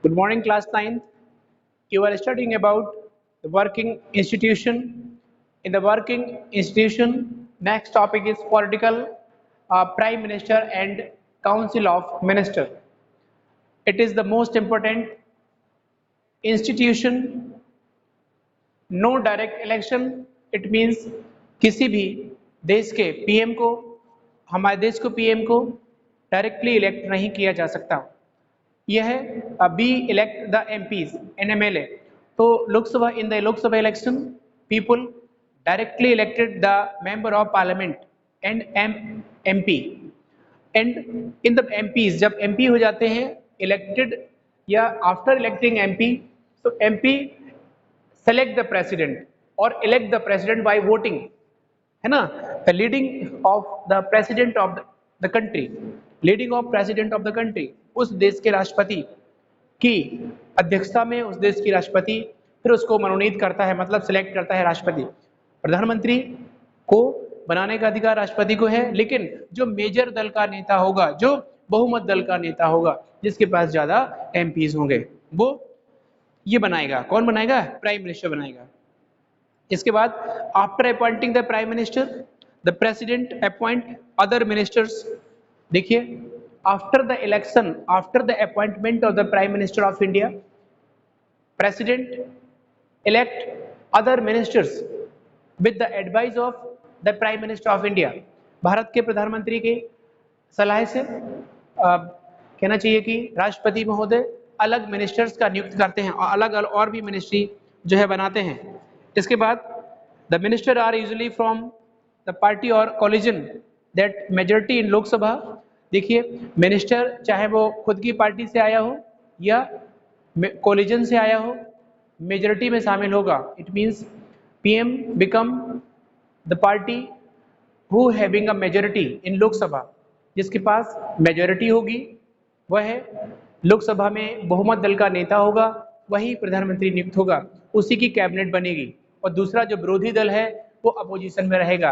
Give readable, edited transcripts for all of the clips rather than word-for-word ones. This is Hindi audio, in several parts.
Good morning, class 9th. You are studying about the working institution. In the working institution, next topic is political prime minister and council of minister. It is the most important institution. No direct election, it means किसी भी देश के पीएम को, हमारे देश को पीएम को डायरेक्टली इलेक्ट नहीं किया जा सकता। यह है be elect the MPs and MLA. तो Lok Sabha, in the Lok Sabha election people directly elected the member of parliament and MP and in the MPs, जब एमपी हो जाते हैं इलेक्टेड या आफ्टर इलेक्टिंग एमपी, तो MP select the president or elect the president by voting, है ना। the leading of the president of the country, leading of president of the country, उस देश के राष्ट्रपति की अध्यक्षता में उस देश की राष्ट्रपति फिर उसको मनोनीत करता है, मतलब सिलेक्ट करता है राष्ट्रपति। प्रधानमंत्री को बनाने का अधिकार राष्ट्रपति को है, लेकिन जो मेजर दल का नेता होगा, जो बहुमत दल का नेता होगा, जिसके पास ज्यादा एमपीज होंगे, वो ये बनाएगा। कौन बनाएगा? प्राइम मिनिस्टर बनाएगा। इसके बाद after appointing the prime minister, the president appoint other ministers. देखिए, after the election, after the appointment of the prime minister of India, president elect other ministers with the advice of the prime minister of India. Bharat के प्रधानमंत्री की सलाह से कहना चाहिए कि राष्ट्रपति महोदय अलग मिनिस्टर्स का नियुक्त करते हैं और अलग अलग और भी मिनिस्ट्री जो है बनाते हैं। इसके बाद the minister are usually from the party और coalition that majority in Lok Sabha. देखिए, मिनिस्टर चाहे वो खुद की पार्टी से आया हो या कोलिजन से आया हो, मेजॉरिटी में शामिल होगा। It means PM become the party who having a majority in Lok Sabha, जिसके पास मेजॉरिटी होगी वह है लोकसभा में बहुमत दल का नेता होगा, वही प्रधानमंत्री नियुक्त होगा, उसी की कैबिनेट बनेगी। और दूसरा जो विरोधी दल है वो अपोजिशन में रहेगा,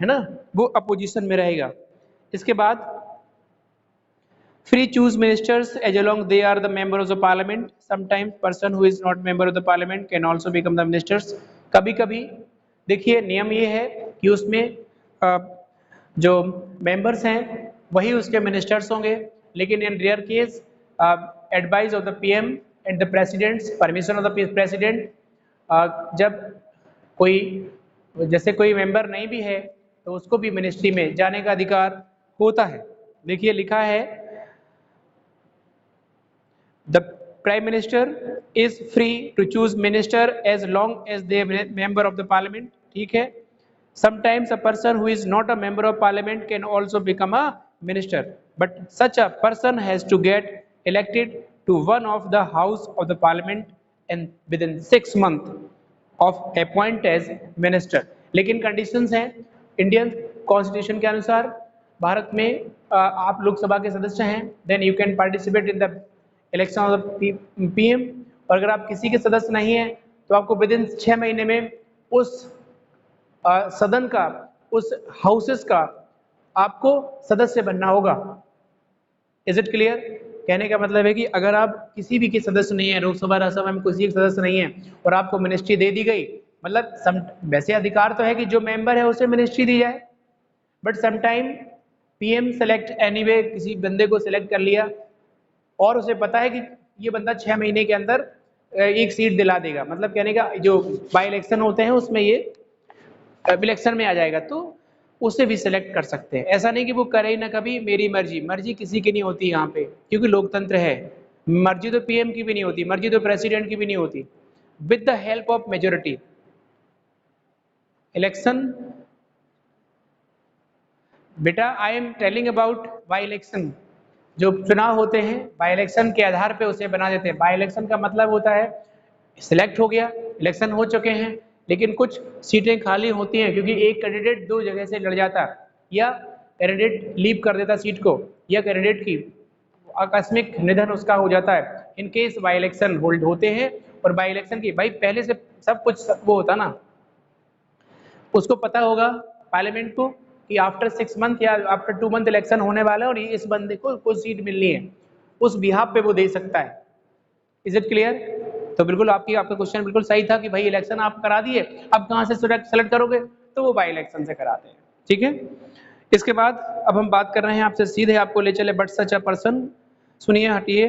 है ना, वो अपोजिशन में रहेगा। इसके बाद free choose ministers as along they are the members of Parliament. Sometimes person who is not member of the Parliament can also become the ministers. कभी कभी देखिए नियम ये है कि उसमें जो मेंबर्स हैं वही उसके मिनिस्टर्स होंगे, लेकिन in rare case advice of the PM and the president's, permission of the president, जब कोई जैसे कोई मेंबर नहीं भी है तो उसको भी मिनिस्ट्री में जाने का अधिकार होता है। देखिए लिखा है the prime minister is free to choose minister as long as they member of the Parliament. ठीक है, sometimes a person who is not a member of Parliament can also become a minister, but such a person has to get elected to one of the house of the parliament and within 6 months of appoint as minister। लेकिन कंडीशंस हैं इंडियन कॉन्स्टिट्यूशन के अनुसार। भारत में आप लोकसभा के सदस्य हैं, then you can participate in the election of the PM. और अगर आप किसी के सदस्य नहीं हैं तो आपको विद इन 6 महीने में उस सदन का, उस हाउसेस का आपको सदस्य बनना होगा। Is it clear? कहने का मतलब है कि अगर आप किसी भी के सदस्य नहीं है, लोकसभा राज्यसभा में किसी के सदस्य नहीं है और आपको मिनिस्ट्री दे दी गई, मतलब वैसे अधिकार तो है कि जो मेंबर है उसे मिनिस्ट्री दी जाए, but sometime PM select anyway, किसी बंदे को सिलेक्ट कर लिया और उसे पता है कि ये बंदा 6 महीने के अंदर एक सीट दिला देगा, मतलब कहने का जो बाई इलेक्शन होते हैं उसमें ये इलेक्शन में आ जाएगा, तो उसे भी सिलेक्ट कर सकते हैं। ऐसा नहीं कि वो करे ही ना कभी, मेरी मर्जी, मर्जी किसी की नहीं होती यहाँ पे, क्योंकि लोकतंत्र है। मर्जी तो पीएम की भी नहीं होती, मर्जी तो प्रेसिडेंट की भी नहीं होती। With the help of majority election, बेटा I am telling about by election. जो चुनाव होते हैं बाई इलेक्शन के आधार पे उसे बना देते हैं। बाई इलेक्शन का मतलब होता है सिलेक्ट हो गया, इलेक्शन हो चुके हैं, लेकिन कुछ सीटें खाली होती हैं क्योंकि एक कैंडिडेट 2 जगह से लड़ जाता है, या कैंडिडेट लीव कर देता सीट को, या कैंडिडेट की आकस्मिक निधन उसका हो जाता है। In case by election hold होते हैं। और बाई इलेक्शन की भाई पहले से सब कुछ वो होता ना, उसको पता होगा पार्लियामेंट को कि आफ्टर 6 मंथ या आफ्टर 2 मंथ इलेक्शन होने वाला है और इस बंदे को कुछ सीट मिलनी है, उस बिहाफ पे वो दे सकता है। Is it clear? तो बिल्कुल आपका क्वेश्चन बिल्कुल सही था कि भाई इलेक्शन आप करा दिए, अब कहाँ से सेलेक्ट करोगे? तो वो बाई इलेक्शन से कराते हैं, ठीक है। इसके बाद अब हम बात कर रहे हैं आपसे, सीधे आपको ले चले बट सच अ पर्सन। सुनिए, हटिए।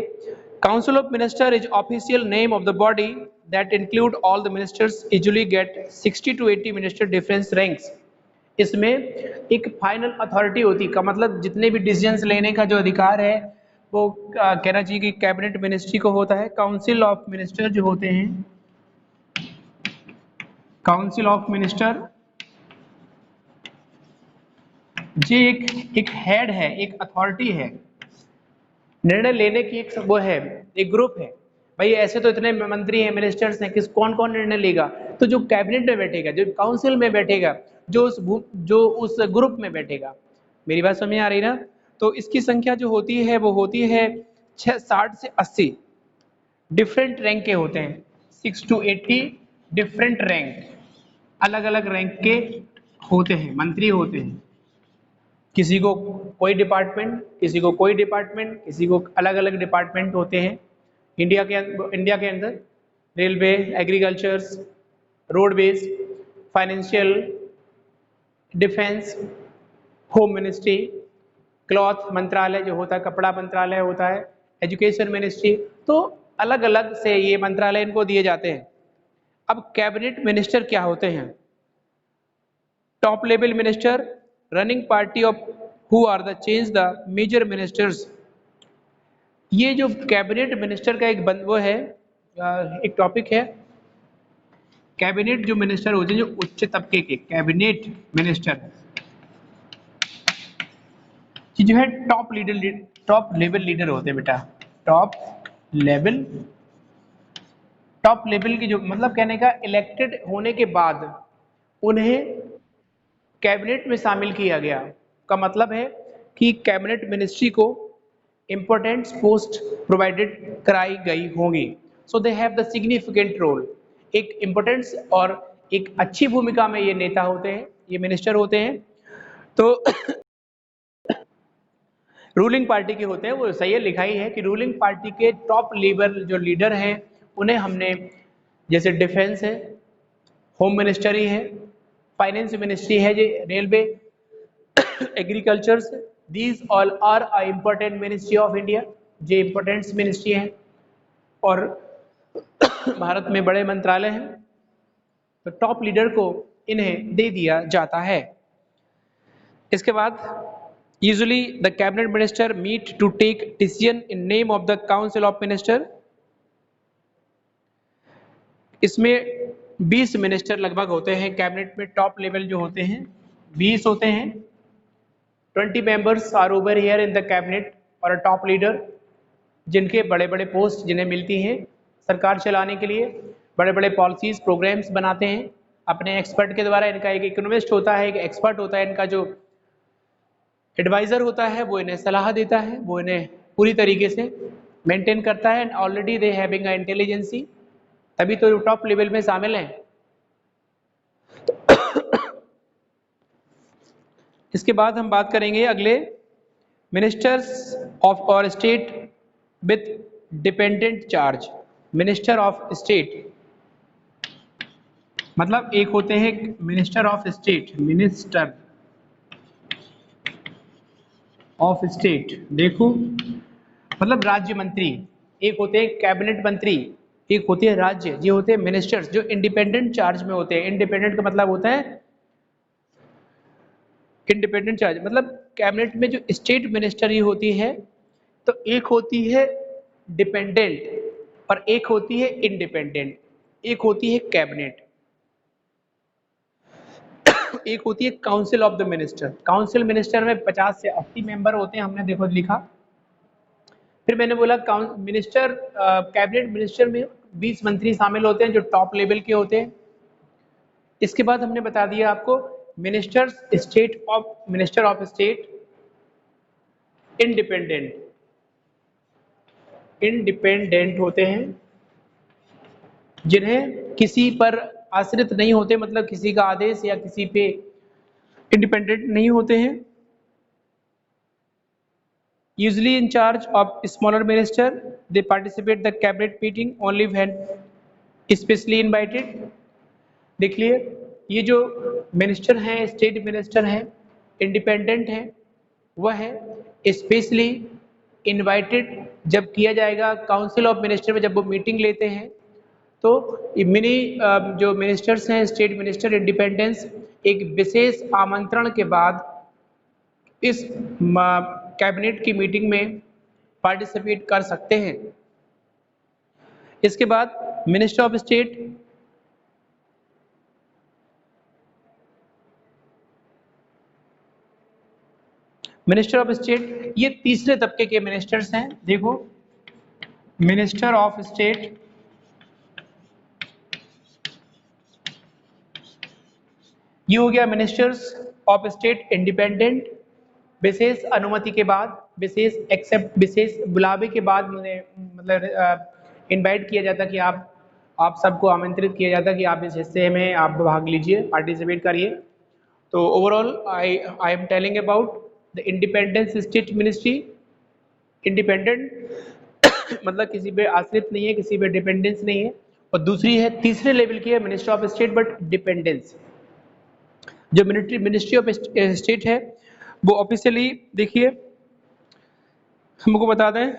Council of minister is official name of the body that include all the ministers, usually get 60 to 80 minister difference ranks. इसमें एक फाइनल अथॉरिटी होती का मतलब जितने भी डिसीजंस लेने का जो अधिकार है वो कहना चाहिए कि कैबिनेट मिनिस्ट्री को होता है। काउंसिल ऑफ मिनिस्टर जो होते हैं, काउंसिल ऑफ मिनिस्टर, ये एक हेड है, एक अथॉरिटी है, निर्णय लेने की एक वो है, एक ग्रुप है। भाई ऐसे तो इतने मंत्री हैं, मिनिस्टर्स हैं, किस कौन कौन निर्णय लेगा? तो जो कैबिनेट में बैठेगा, जो काउंसिल में बैठेगा, जो उस ग्रुप में बैठेगा। मेरी बात समझ आ रही ना? तो इसकी संख्या जो होती है वो होती है 60 से 80 डिफरेंट रैंक के होते हैं। 6 to 80 डिफरेंट रैंक, अलग अलग रैंक के होते हैं, मंत्री होते हैं। किसी को कोई डिपार्टमेंट, किसी को कोई डिपार्टमेंट, किसी को अलग अलग डिपार्टमेंट होते हैं। इंडिया के अंदर railway, agricultures, roadways, financial, defence, home ministry, cloth मंत्रालय जो होता है, कपड़ा मंत्रालय होता है, एजुकेशन मिनिस्ट्री, तो अलग अलग से ये मंत्रालय इनको दिए जाते हैं। अब कैबिनेट मिनिस्टर क्या होते हैं? Top level minister, running party of who are the change the major ministers. ये जो कैबिनेट मिनिस्टर का एक वो है, एक टॉपिक है। कैबिनेट जो मिनिस्टर होते हैं, जो उच्च तबके के कैबिनेट मिनिस्टर, ये जो है टॉप लेवल लीडर होते हैं बेटा। टॉप लेवल की जो मतलब कहने का, इलेक्टेड होने के बाद उन्हें कैबिनेट में शामिल किया गया का मतलब है कि कैबिनेट मिनिस्ट्री को इंपॉर्टेंट पोस्ट प्रोवाइडेड कराई गई होंगी। So they have the significant role. एक इंपॉर्टेंस और एक अच्छी भूमिका में ये नेता होते हैं, ये मिनिस्टर होते हैं। तो रूलिंग पार्टी के होते हैं, वो सही है, लिखा ही है कि रूलिंग पार्टी के टॉप लेवल जो लीडर हैं उन्हें हमने, जैसे डिफेंस है, होम मिनिस्ट्री है, फाइनेंस मिनिस्ट्री है, ये railway, agricultures, these all are a important ministry of India, ये इम्पोर्टेंट मिनिस्ट्री हैं और भारत में बड़े मंत्रालय हैं। तो टॉप लीडर को इन्हें दे दिया जाता है। इसके बाद usually the cabinet minister meet to take decision in name of the council of minister. इसमें 20 मिनिस्टर लगभग होते हैं कैबिनेट में, टॉप लेवल जो होते हैं 20 होते हैं। 20 members are over here in the cabinet और अ टॉप लीडर, जिनके बड़े बड़े पोस्ट जिन्हें मिलती हैं सरकार चलाने के लिए, बड़े बड़े पॉलिसीज प्रोग्राम्स बनाते हैं अपने एक्सपर्ट के द्वारा। इनका एक इकोनॉमिस्ट होता है, एक एक्सपर्ट होता है, इनका जो एडवाइजर होता है वो इन्हें सलाह देता है, वो इन्हें पूरी तरीके से मेंटेन करता है। And already they having a intelligence, तभी तो टॉप लेवल में शामिल हैं। इसके बाद हम बात करेंगे अगले, मिनिस्टर्स ऑफ और state with dependent charge. Minister of state मतलब एक होते हैं minister of state, minister of state, देखो मतलब राज्य मंत्री। एक होते हैं कैबिनेट मंत्री, एक होते हैं राज्य, ये होते हैं मिनिस्टर्स जो इंडिपेंडेंट चार्ज में होते हैं। इंडिपेंडेंट का मतलब होता है, इंडिपेंडेंट चार्ज मतलब कैबिनेट में जो स्टेट मिनिस्टरी होती है, तो एक होती है डिपेंडेंट और एक होती है इंडिपेंडेंट। एक होती है कैबिनेट, एक होती है council of the minister. Council minister में 50 से 80 मेंबर होते हैं, हमने देखो लिखा। फिर मैंने बोला मिनिस्टर, कैबिनेट मिनिस्टर में 20 मंत्री शामिल होते हैं जो टॉप लेवल के होते हैं। इसके बाद हमने बता दिया आपको मिनिस्टर ऑफ स्टेट इंडिपेंडेंट होते हैं, जिन्हें किसी पर आश्रित नहीं होते, मतलब किसी का आदेश या किसी पे इंडिपेंडेंट नहीं होते हैं। usually in charge of smaller minister, they participate the cabinet meeting only when specially invited. देख लिए ये जो मिनिस्टर हैं, स्टेट मिनिस्टर हैं, इंडिपेंडेंट हैं, वह है स्पेशली इनवाइटेड जब किया जाएगा काउंसिल ऑफ मिनिस्टर में, जब वो मीटिंग लेते हैं तो मिनी जो मिनिस्टर्स हैं, स्टेट मिनिस्टर इंडिपेंडेंस, एक विशेष आमंत्रण के बाद इस कैबिनेट की मीटिंग में पार्टिसिपेट कर सकते हैं। इसके बाद minister of state, minister of state ये तीसरे तबके के मिनिस्टर्स हैं। देखो, मिनिस्टर ऑफ स्टेट ये हो गया मिनिस्टर्स ऑफ स्टेट इंडिपेंडेंट, विशेष अनुमति के बाद, विशेष बुलावे के बाद मुझे मतलब इनवाइट किया जाता कि आप सबको आमंत्रित किया जाता कि आप इस हिस्से में आप भाग लीजिए, पार्टिसिपेट करिए। तो overall I am telling about the independence state ministry. Independent मतलब किसी पे आश्रित नहीं है, किसी पे डिपेंडेंस नहीं है। और दूसरी है तीसरे लेवल की है minister of state but dependence. जो मिनिस्ट्री ऑफ स्टेट है वो ऑफिशियली देखिए हमको बता दें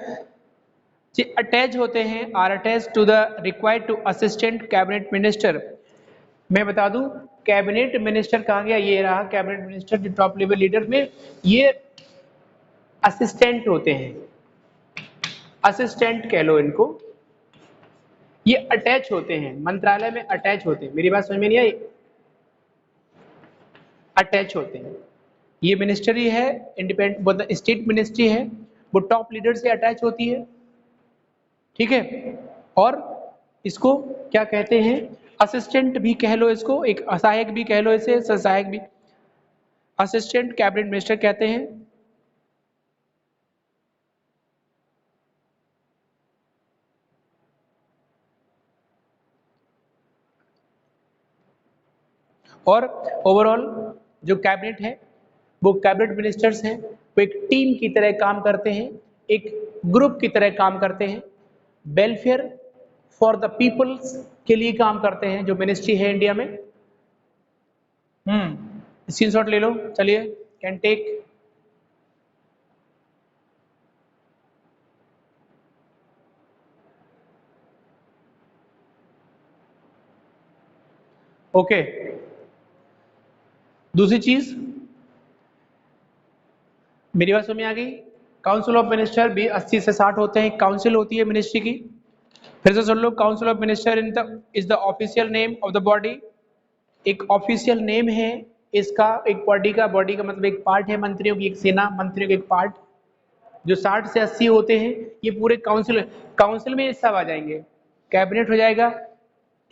कि अटैच होते हैं, are attach to the required to assistant cabinet minister. मैं बता दूं कैबिनेट मिनिस्टर कहाँ गया, ये रहा कैबिनेट मिनिस्टर जो टॉप लेवल लीडर में, ये असिस्टेंट होते हैं, असिस्टेंट कह लो इनको। ये अटैच होते हैं, मंत्रालय में अटैच होते हैं। मेरी बात समझ में नहीं आई? अटैच होते हैं। ये मिनिस्ट्री है इंडिपेंडेंट, स्टेट मिनिस्ट्री है, वो टॉप लीडर से अटैच होती है, ठीक है। और इसको क्या कहते हैं, असिस्टेंट भी कह लो इसको, एक सहायक भी कह लो इसे, सहायक भी, असिस्टेंट कैबिनेट मिनिस्टर कहते हैं। और ओवरऑल जो कैबिनेट है वो कैबिनेट मिनिस्टर्स हैं, वो एक टीम की तरह काम करते हैं, एक ग्रुप की तरह काम करते हैं, वेलफेयर फॉर द पीपल्स के लिए काम करते हैं जो मिनिस्ट्री है इंडिया में। स्क्रीनशॉट ले लो, चलिए कैन टेक। ओके, दूसरी चीज मेरी बात समझ में आ गई। काउंसिल ऑफ मिनिस्टर भी 80 से 60 होते हैं, काउंसिल होती है मिनिस्ट्री की। फिर से सुन लो, council of minister is the official name of the body. एक ऑफिशियल नेम है इसका, एक बॉडी का मतलब एक पार्ट है मंत्रियों की, एक सेना मंत्रियों का एक पार्ट, जो 60 से 80 होते हैं। ये पूरे काउंसिल में सब आ जाएंगे, कैबिनेट हो जाएगा,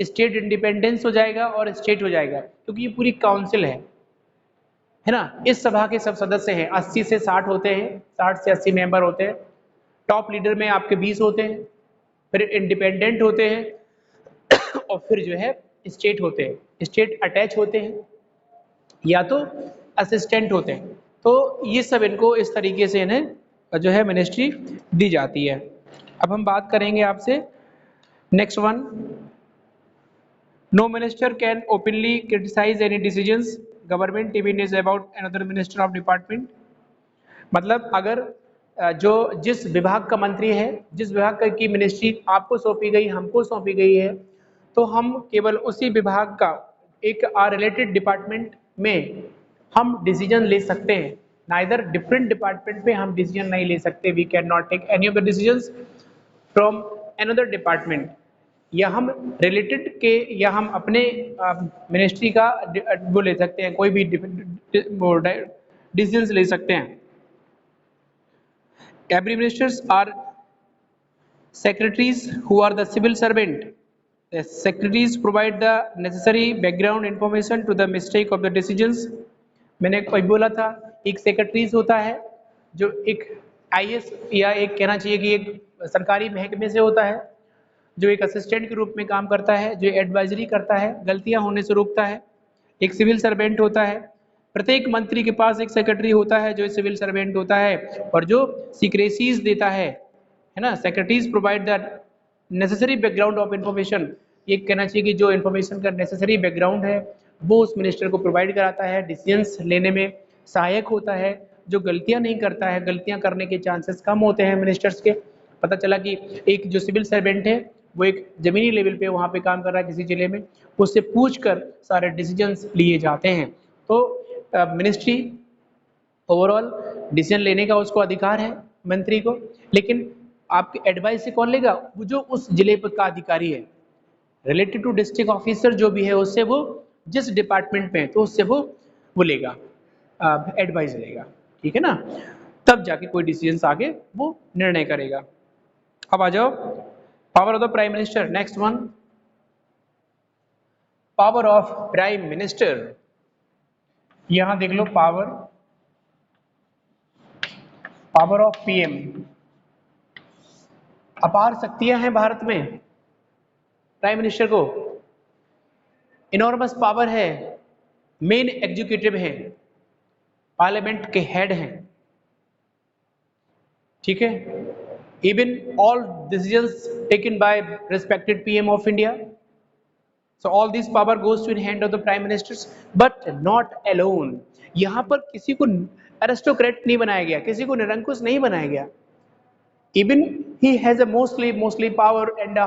स्टेट इंडिपेंडेंस हो जाएगा और स्टेट हो जाएगा, क्योंकि ये पूरी काउंसिल है ना। इस सभा के सब सदस्य हैं, 80 से 60 होते हैं, 60 से 80 मेंबर होते हैं। टॉप लीडर में आपके 20 होते हैं, फिर इंडिपेंडेंट होते हैं और फिर जो है स्टेट होते हैं। स्टेट अटैच होते हैं या तो असिस्टेंट होते हैं। तो ये सब इनको इस तरीके से इन्हें जो है मिनिस्ट्री दी जाती है। अब हम बात करेंगे आपसे next one, no minister can openly criticise any decisions government even is about another minister of department. मतलब अगर जो जिस विभाग का मंत्री है, जिस विभाग की मिनिस्ट्री आपको सौंपी गई, हमको सौंपी गई है, तो हम केवल उसी विभाग का एक रिलेटेड डिपार्टमेंट में हम डिसीजन ले सकते हैं। नाइदर डिफरेंट डिपार्टमेंट पे हम डिसीजन नहीं ले सकते, we can not take any of the decisions from another department. या हम रिलेटेड के या हम अपने मिनिस्ट्री का वो ले सकते हैं, कोई भी डिसीजंस ले सकते हैं। Cabinet ministers are secretaries who are the civil servant. The secretaries provide the necessary background information to the mistake of the decisions. मैंने कोई बोला था, एक सेक्रेटरीज होता है जो एक आईएएस या एक कहना चाहिए कि एक सरकारी महकमे से होता है, जो एक असिस्टेंट के रूप में काम करता है, जो एडवाइजरी करता है, गलतियां होने से रोकता है। एक सिविल सर्वेंट होता है प्रत्येक मंत्री के पास एक सेक्रेटरी होता है जो सिविल सर्वेंट होता है और जो सीक्रेसीज देता है ना। Secretaries provide the necessary background of information, ये कहना चाहिए कि जो इन्फॉर्मेशन का नेसेसरी बैकग्राउंड है वो उस मिनिस्टर को प्रोवाइड कराता है, डिसीजंस लेने में सहायक होता है, जो गलतियां नहीं करता है, गलतियां करने के चांसेस कम होते हैं मिनिस्टर्स के। पता चला कि एक जो सिविल सर्वेंट है वो एक जमीनी लेवल पे वहाँ पे काम कर रहा है किसी जिले में, उससे पूछ कर सारे डिसीजंस लिए जाते हैं। तो मिनिस्ट्री ओवरऑल डिसीजन लेने का उसको अधिकार है मंत्री को, लेकिन आपकी एडवाइस से कौन लेगा? वो जो उस जिले पर का अधिकारी है, रिलेटेड टू डिस्ट्रिक्ट ऑफिसर जो भी है उससे वो जिस डिपार्टमेंट में है तो उससे वो लेगा, एडवाइस लेगा, ठीक है ना, तब जाके कोई डिसीजन आगे वो निर्णय करेगा। अब आ जाओ power of the prime minister. Next one, power of prime minister. यहां देख लो पावर ऑफ पीएम। अपार शक्तियां हैं भारत में, प्राइम मिनिस्टर को इनॉर्मस पावर है, मेन एग्जीक्यूटिव है, पार्लियामेंट के हेड हैं, ठीक है। Even all decisions taken by respected PM of India, so all this power goes to in hand of the prime ministers but not alone। यहां पर किसी को एरिस्टोक्रेट नहीं बनाया गया, किसी को निरंकुश नहीं बनाया गया। even he has a mostly power and a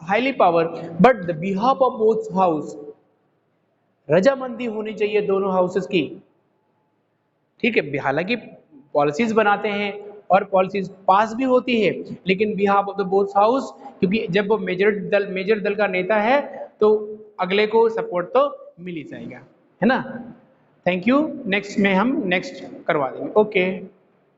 highly power but the behalf of both house, रजामंदी होनी चाहिए दोनों हाउसेस की, ठीक है। हालांकि पॉलिसीज बनाते हैं और पॉलिसीज पास भी होती है, लेकिन behalf of the both house, क्योंकि जब वो मेजर दल का नेता है तो अगले को सपोर्ट तो मिल ही जाएगा, है ना। Thank you. नेक्स्ट में हम नेक्स्ट करवा देंगे। ओके।